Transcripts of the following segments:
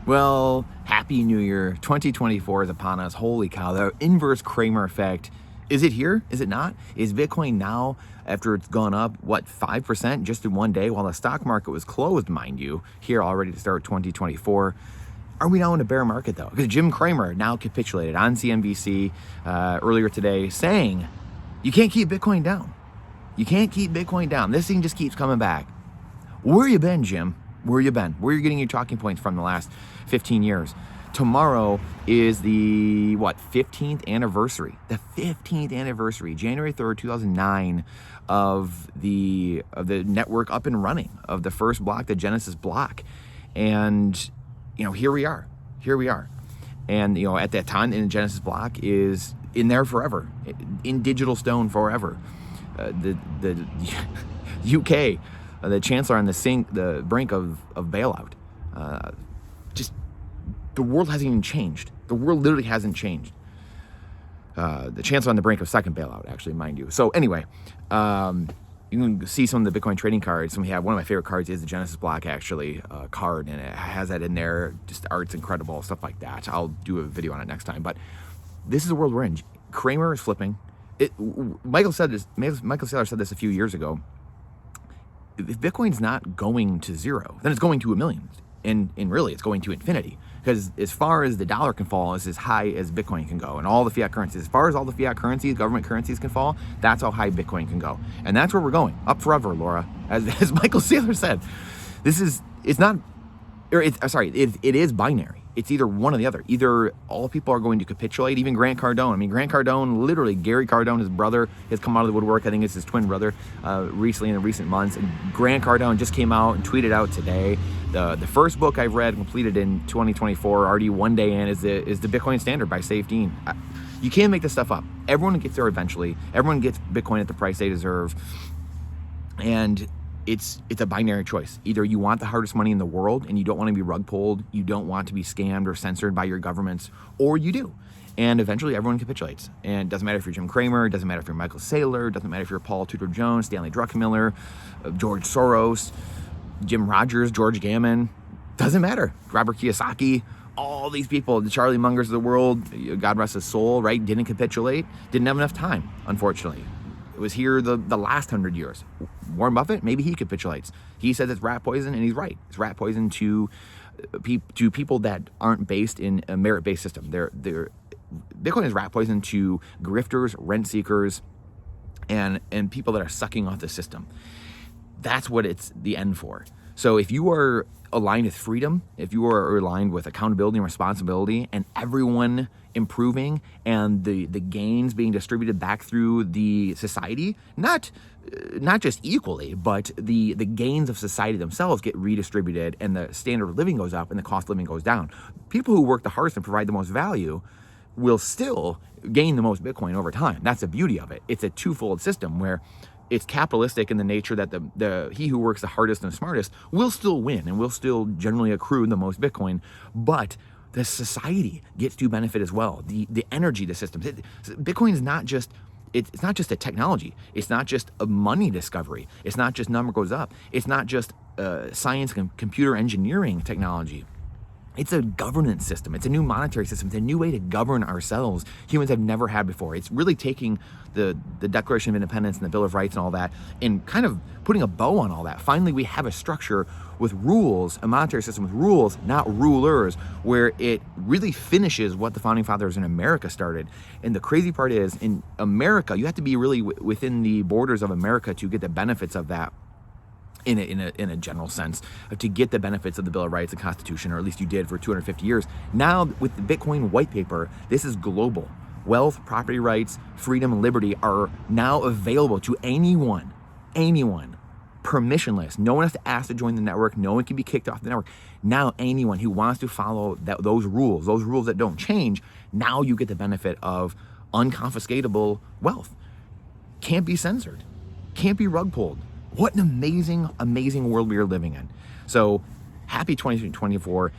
Well, Happy New Year. 2024 is upon us. Holy cow, the inverse Cramer effect. Is it here? Is it not? Is Bitcoin now, after it's gone up, 5% just in one day, while the stock market was closed, mind you, here already to start 2024? Are we now in a bear market, though? Because Jim Cramer now capitulated on CNBC earlier today saying, you can't keep Bitcoin down. You can't keep Bitcoin down. This thing just keeps coming back. Where you been, Jim? Where you been? Where are you getting your talking points from the last 15 years? Tomorrow is the 15th anniversary. The 15th anniversary, January 3rd, 2009, of the network up and running, of the first block, the Genesis block. And here we are. And at that time, the Genesis block is in there forever, in digital stone forever. The UK, the chancellor on the brink of bailout. Just the world hasn't even changed. The world literally hasn't changed. The chancellor on the brink of second bailout, actually, mind you. So anyway, you can see some of the Bitcoin trading cards. One of my favorite cards is the Genesis block, actually, card, and it has that in there. Just art's incredible, stuff like that. I'll do a video on it next time. But this is the world we're in. Cramer is flipping. Michael Saylor said this a few years ago. If Bitcoin's not going to zero, then it's going to a million. And really, it's going to infinity. Because as far as the dollar can fall, is as high as Bitcoin can go. And all the fiat currencies, as far as all the fiat currencies, government currencies can fall, that's how high Bitcoin can go. And that's where we're going. Up forever, Laura. As Michael Saylor said. It is binary. It's either one or the other. Either all people are going to capitulate, even Grant Cardone. I mean, Grant Cardone, literally, Gary Cardone, his brother, has come out of the woodwork. I think it's his twin brother, recently in the recent months. And Grant Cardone just came out and tweeted out today, the first book I've read, completed in 2024, already one day in, is the Bitcoin Standard by Saif Dean. You can't make this stuff up. Everyone gets there eventually. Everyone gets Bitcoin at the price they deserve. And it's a binary choice. Either you want the hardest money in the world and you don't want to be rug pulled, you don't want to be scammed or censored by your governments, or you do. And eventually everyone capitulates. And it doesn't matter if you're Jim Cramer, it doesn't matter if you're Michael Saylor, it doesn't matter if you're Paul Tudor Jones, Stanley Druckenmiller, George Soros, Jim Rogers, George Gammon, doesn't matter. Robert Kiyosaki, all these people, the Charlie Mungers of the world, God rest his soul, right? Didn't capitulate, didn't have enough time, unfortunately. It was here the last 100 years. Warren Buffett, maybe he capitulates. He says it's rat poison, and he's right. It's rat poison to people that aren't based in a merit-based system. Bitcoin is rat poison to grifters, rent seekers, and people that are sucking off the system. That's what it's the end for. So if you are aligned with freedom, if you are aligned with accountability and responsibility, and everyone improving and the gains being distributed back through the society, not just equally, but the gains of society themselves get redistributed, and the standard of living goes up and the cost of living goes down. People who work the hardest and provide the most value will still gain the most Bitcoin over time. That's the beauty of it. It's a twofold system where it's capitalistic in the nature that he who works the hardest and the smartest will still win and will still generally accrue the most Bitcoin, but the society gets to benefit as well. The energy, the systems. Bitcoin is not just it's not just a technology. It's not just a money discovery. It's not just number goes up. It's not just science and computer engineering technology. It's a governance system. It's a new monetary system. It's a new way to govern ourselves. Humans have never had before. It's really taking the Declaration of Independence and the Bill of Rights and all that and kind of putting a bow on all that. Finally, we have a structure with rules, a monetary system with rules, not rulers, where it really finishes what the Founding Fathers in America started. And the crazy part is, in America, you have to be really within the borders of America to get the benefits of that. In a general sense, to get the benefits of the Bill of Rights and Constitution, or at least you did for 250 years. Now, with the Bitcoin white paper, this is global. Wealth, property rights, freedom, and liberty are now available to anyone, permissionless. No one has to ask to join the network. No one can be kicked off the network. Now, anyone who wants to follow those rules that don't change, now you get the benefit of unconfiscatable wealth. Can't be censored. Can't be rug pulled. What an amazing, amazing world we are living in. So happy 2024.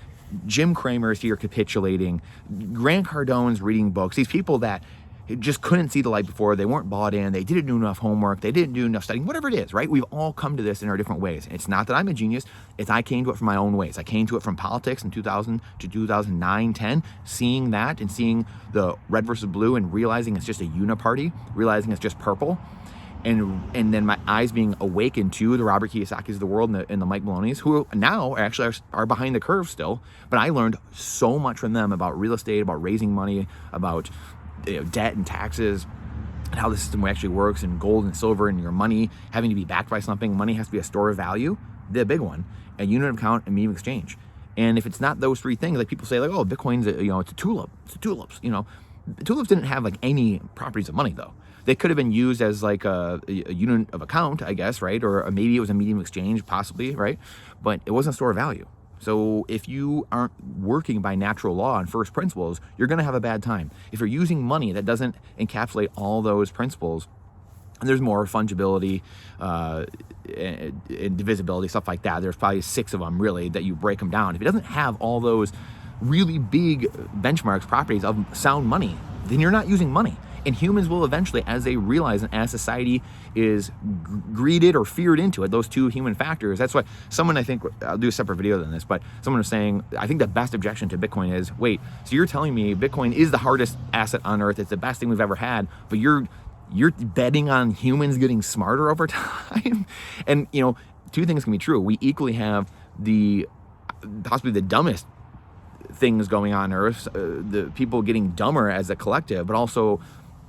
Jim Cramer is here capitulating. Grant Cardone's reading books. These people that just couldn't see the light before. They weren't bought in. They didn't do enough homework. They didn't do enough studying, whatever it is, right? We've all come to this in our different ways. It's not that I'm a genius. It's I came to it from my own ways. I came to it from politics in 2000 to 2009, 10, seeing that and seeing the red versus blue and realizing it's just a uniparty, realizing it's just purple. And then my eyes being awakened to the Robert Kiyosaki's of the world and the Mike Maloney's, who now actually are behind the curve still. But I learned so much from them about real estate, about raising money, about debt and taxes, and how the system actually works, and gold and silver and your money having to be backed by something. Money has to be a store of value, the big one, a unit of account, and medium of exchange. And if it's not those three things, like people say, like, oh, Bitcoin's it's a tulip. It's a tulips. Tulips didn't have like any properties of money though. They could have been used as like a unit of account, I guess, right? Or maybe it was a medium of exchange, possibly, right? But it wasn't a store of value. So if you aren't working by natural law and first principles, you're going to have a bad time. If you're using money that doesn't encapsulate all those principles, and there's more fungibility and divisibility, stuff like that. There's probably 6 of them really that you break them down. If it doesn't have all those really big benchmarks, properties of sound money, then you're not using money. And humans will eventually, as they realize and as society is greeted or feared into it, those two human factors. That's why someone, I think, I'll do a separate video than this, but someone was saying, I think the best objection to Bitcoin is, wait, so you're telling me Bitcoin is the hardest asset on earth, it's the best thing we've ever had, but you're betting on humans getting smarter over time? And, two things can be true. We equally have possibly the dumbest things going on earth, the people getting dumber as a collective, but also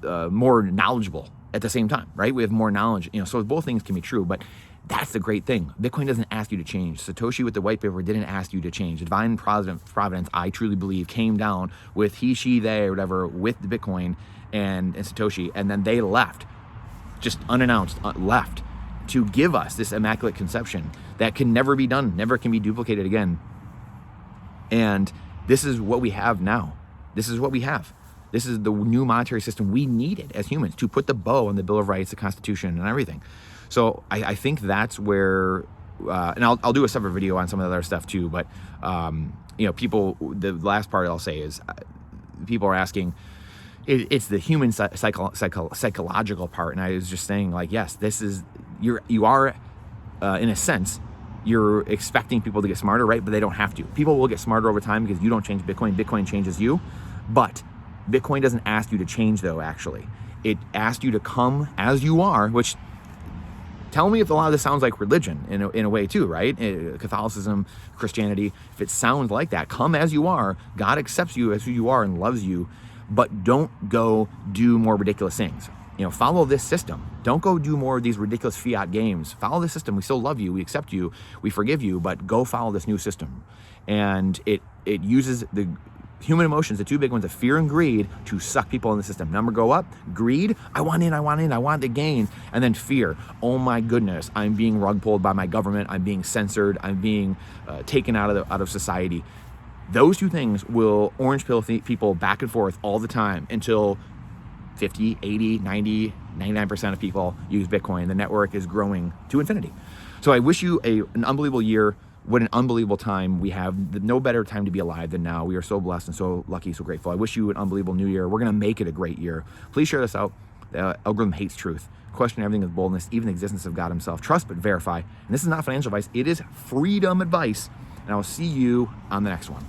more knowledgeable at the same time, right? We have more knowledge, so both things can be true, but that's the great thing. Bitcoin doesn't ask you to change. Satoshi with the white paper didn't ask you to change. Divine providence, I truly believe, came down with he, she, they, or whatever, with the Bitcoin and Satoshi, and then they left, just unannounced, left to give us this immaculate conception that can never be done, never can be duplicated again. And this is what we have now. This is what we have. This is the new monetary system we needed as humans to put the bow on the Bill of Rights, the Constitution, and everything. So I think that's where, and I'll do a separate video on some of the other stuff too, but, people, the last part I'll say is people are asking, it's the human psychological part. And I was just saying, like, yes, this is, you are, in a sense, you're expecting people to get smarter, right? But they don't have to. People will get smarter over time because you don't change Bitcoin. Bitcoin changes you. But Bitcoin doesn't ask you to change, though, actually. It asks you to come as you are, which, tell me if a lot of this sounds like religion in a way too, right? Catholicism, Christianity, if it sounds like that, come as you are. God accepts you as who you are and loves you, but don't go do more ridiculous things. Follow this system. Don't go do more of these ridiculous fiat games. Follow this system. We still love you. We accept you. We forgive you, but go follow this new system. And it uses the human emotions, the two big ones of fear and greed, to suck people in the system. Number go up, greed, I want in, I want the gain. And then fear, oh my goodness, I'm being rug pulled by my government, I'm being censored, I'm being taken out of society. Those two things will orange pill people back and forth all the time until 50, 80, 90, 99% of people use Bitcoin. The network is growing to infinity. So I wish you an unbelievable year. What an unbelievable time we have. No better time to be alive than now. We are so blessed and so lucky, so grateful. I wish you an unbelievable new year. We're going to make it a great year. Please share this out. The algorithm hates truth. Question everything with boldness, even the existence of God himself. Trust but verify. And this is not financial advice. It is freedom advice. And I will see you on the next one.